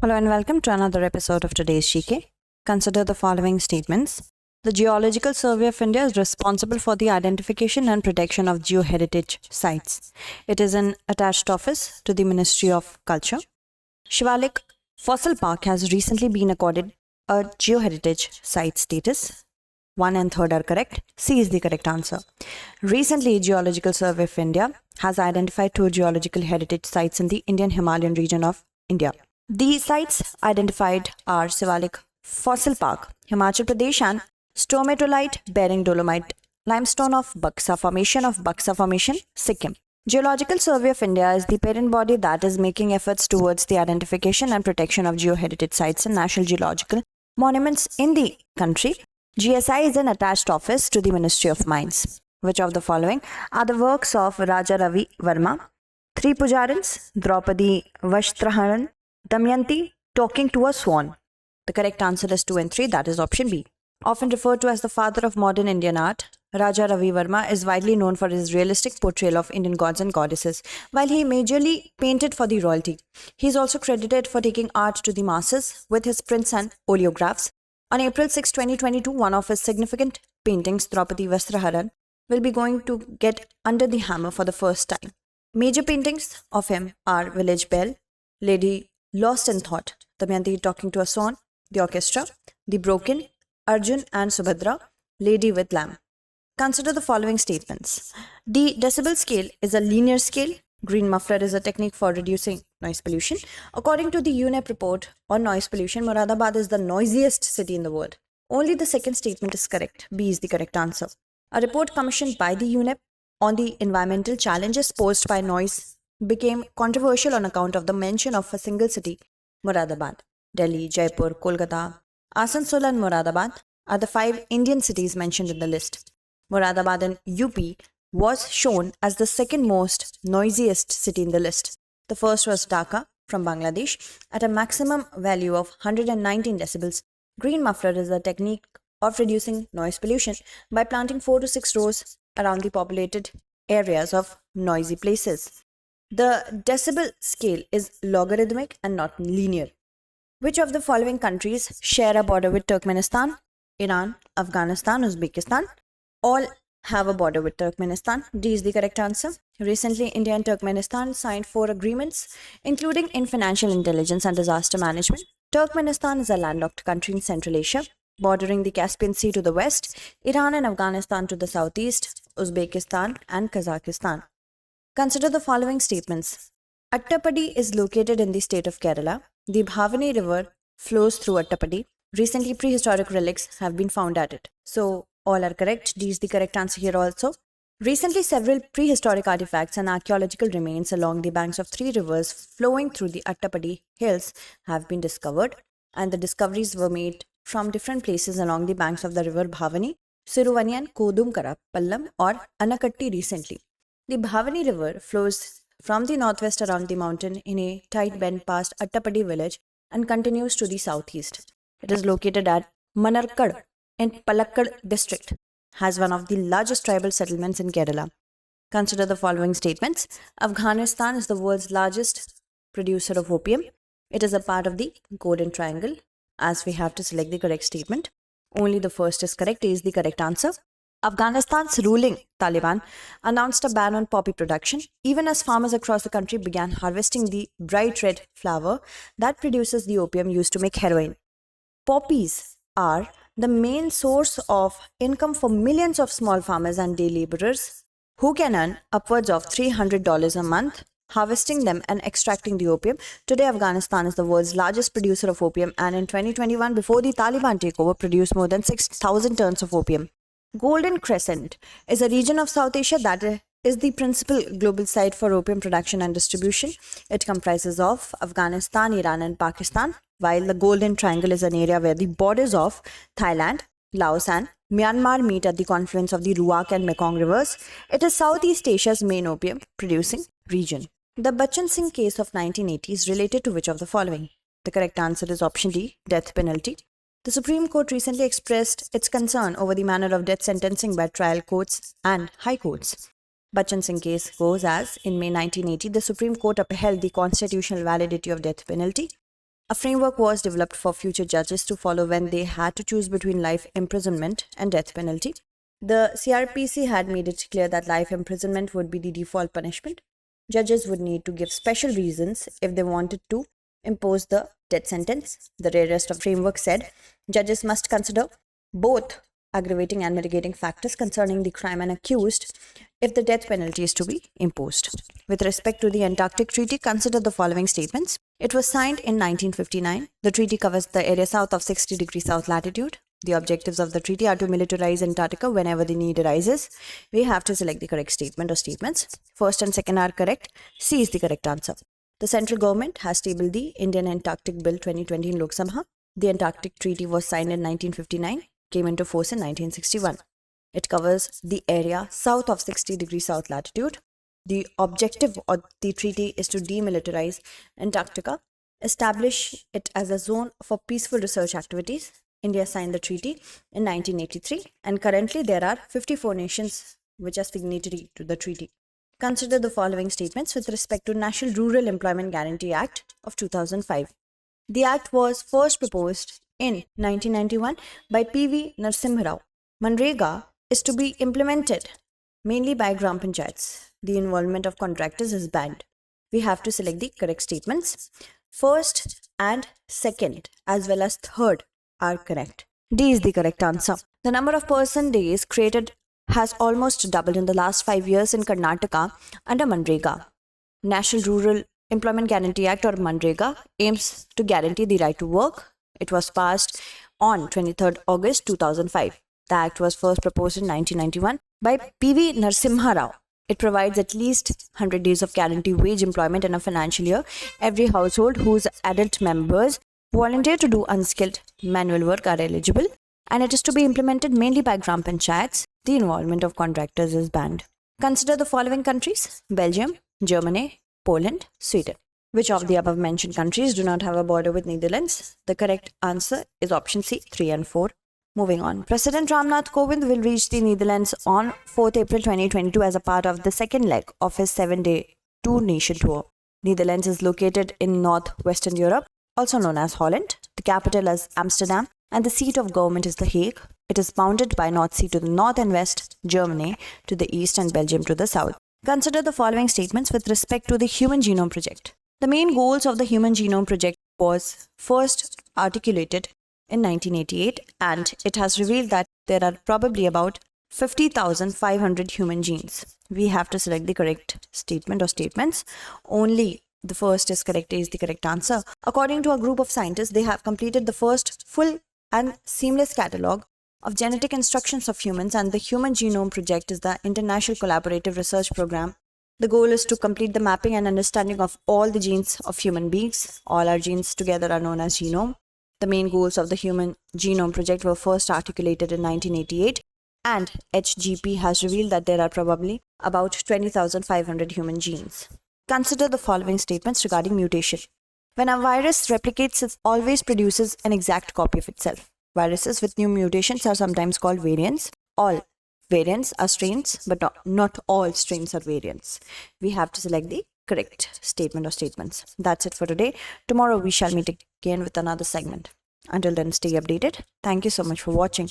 Hello and welcome to another episode of today's GK. Consider the following statements. The Geological Survey of India is responsible for the identification and protection of geoheritage sites. It is an attached office to the Ministry of Culture. Shivalik Fossil Park has recently been accorded a geoheritage site status. 1 and 3 are correct. C is the correct answer. Recently, Geological Survey of India has identified 2 geological heritage sites in the Indian Himalayan region of India. The sites identified are Shivalik Fossil Park, Himachal Pradesh, and stromatolite bearing dolomite limestone of Buxa Formation, Sikkim. Geological Survey of India is the parent body that is making efforts towards the identification and protection of geoheritage sites and national geological monuments in the country. GSI is an attached office to the Ministry of Mines. Which of the following are the works of Raja Ravi Varma? 3 Pujarans, Draupadi Vashtraharan, Damayanti, Talking to a Swan. The correct answer is 2 and 3, that is option B. Often referred to as the father of modern Indian art, Raja Ravi Varma is widely known for his realistic portrayal of Indian gods and goddesses, while he majorly painted for the royalty. He is also credited for taking art to the masses with his prints and oleographs. On April 6, 2022, one of his significant paintings, Draupadi Vashtraharan, will be going to get under the hammer for the first time. Major paintings of him are Village Bell, Lady Lost in Thought, Damayanti Talking to a Swan, The Orchestra, The Broken, Arjun and Subhadra, Lady with Lamb. Consider the following statements. The decibel scale is a linear scale. Green muffler is a technique for reducing noise pollution. According to the UNEP report on noise pollution, Moradabad is the noisiest city in the world. Only the second statement is correct. B is the correct answer. A report commissioned by the UNEP on the environmental challenges posed by noise became controversial on account of the mention of a single city, Moradabad. Delhi, Jaipur, Kolkata, Asansol and Moradabad are the 5 Indian cities mentioned in the list. Moradabad in UP was shown as the second most noisiest city in the list. The first was Dhaka from Bangladesh at a maximum value of 119 decibels. Green muffler is a technique of reducing noise pollution by planting 4 to 6 rows around the populated areas of noisy places. The decibel scale is logarithmic and not linear. Which of the following countries share a border with Turkmenistan? Iran, Afghanistan, Uzbekistan. All have a border with Turkmenistan. D is the correct answer. Recently, India and Turkmenistan signed 4 agreements, including in financial intelligence and disaster management. Turkmenistan is a landlocked country in Central Asia, bordering the Caspian Sea to the west, Iran and Afghanistan to the southeast, Uzbekistan and Kazakhstan. Consider the following statements. Attappady is located in the state of Kerala. The Bhavani River flows through Attappady. Recently, prehistoric relics have been found at it. So, all are correct. D is the correct answer here also. Recently, several prehistoric artifacts and archaeological remains along the banks of 3 rivers flowing through the Attappady hills have been discovered, and the discoveries were made from different places along the banks of the river Bhavani, Siruvanian, Kodumkara, Pallam or Anakatti recently. The Bhavani River flows from the northwest around the mountain in a tight bend past Attappady village and continues to the southeast. It is located at Manarkad in Palakkad district, has one of the largest tribal settlements in Kerala. Consider the following statements. Afghanistan is the world's largest producer of opium. It is a part of the Golden Triangle, as we have to select the correct statement. Only the first is correct. A is the correct answer. Afghanistan's ruling Taliban announced a ban on poppy production, even as farmers across the country began harvesting the bright red flower that produces the opium used to make heroin. Poppies are the main source of income for millions of small farmers and day laborers who can earn upwards of $300 a month harvesting them and extracting the opium. Today, Afghanistan is the world's largest producer of opium, and in 2021, before the Taliban takeover, produced more than 6,000 tons of opium. Golden Crescent is a region of South Asia that is the principal global site for opium production and distribution. It comprises of Afghanistan, Iran and Pakistan, while the Golden Triangle is an area where the borders of Thailand, Laos and Myanmar meet at the confluence of the Ruak and Mekong rivers. It is Southeast Asia's main opium producing region. The Bachan Singh case of 1980 is related to which of the following? The correct answer is option D, death penalty. The Supreme Court recently expressed its concern over the manner of death sentencing by trial courts and high courts. Bachan Singh case goes as, in May 1980, the Supreme Court upheld the constitutional validity of death penalty. A framework was developed for future judges to follow when they had to choose between life imprisonment and death penalty. The CRPC had made it clear that life imprisonment would be the default punishment. Judges would need to give special reasons if they wanted to impose the death sentence. The rarest of frameworks said judges must consider both aggravating and mitigating factors concerning the crime and accused if the death penalty is to be imposed. With respect to the Antarctic Treaty, consider the following statements. It was signed in 1959. The treaty covers the area south of 60 degrees south latitude. The objectives of the treaty are to militarize Antarctica whenever the need arises. We have to select the correct statement or statements. First and second are correct. C is the correct answer. The central government has tabled the Indian Antarctic Bill 2020 in Lok Sabha. The Antarctic Treaty was signed in 1959, came into force in 1961. It covers the area south of 60 degrees south latitude. The objective of the treaty is to demilitarize Antarctica, establish it as a zone for peaceful research activities. India signed the treaty in 1983, and currently there are 54 nations which are signatory to the treaty. Consider the following statements with respect to National Rural Employment Guarantee Act of 2005. The act was first proposed in 1991 by P.V. Narasimha Rao. Manrega is to be implemented mainly by Gram Panchayats. The involvement of contractors is banned. We have to select the correct statements. First and second as well as third are correct. D is the correct answer. The number of person days created has almost doubled in the last 5 years in Karnataka under Manrega. National Rural Employment Guarantee Act or Manrega aims to guarantee the right to work. It was passed on 23rd August 2005. The act was first proposed in 1991 by P.V. Narasimha Rao. It provides at least 100 days of guaranteed wage employment in a financial year. Every household whose adult members volunteer to do unskilled manual work are eligible, and it is to be implemented mainly by Gram Panchayats. The involvement of contractors is banned. Consider the following countries: Belgium, Germany, Poland, Sweden. Which of the above mentioned countries do not have a border with Netherlands? The correct answer is option C, 3 and 4. Moving on. President Ramnath Kovind will reach the Netherlands on 4th April 2022 as a part of the second leg of his 7-day two-nation tour. Netherlands is located in northwestern Europe, also known as Holland. The capital is Amsterdam, and the seat of government is The Hague. It is bounded by North Sea to the north and west, Germany to the east, and Belgium to the south. Consider the following statements with respect to the Human Genome Project. The main goals of the Human Genome Project was first articulated in 1988, and it has revealed that there are probably about 50,500 human genes. We have to select the correct statement or statements. Only the first is correct, is the correct answer. According to a group of scientists, they have completed the first full and seamless catalogue of genetic instructions of humans, and the Human Genome Project is the international collaborative research program. The goal is to complete the mapping and understanding of all the genes of human beings. All our genes together are known as genome. The main goals of the Human Genome Project were first articulated in 1988, and HGP has revealed that there are probably about 20,500 human genes. Consider the following statements regarding mutation. When a virus replicates, it always produces an exact copy of itself. Viruses with new mutations are sometimes called variants. All variants are strains, but not all strains are variants. We have to select the correct statement or statements. That's it for today. Tomorrow we shall meet again with another segment. Until then, stay updated. Thank you so much for watching.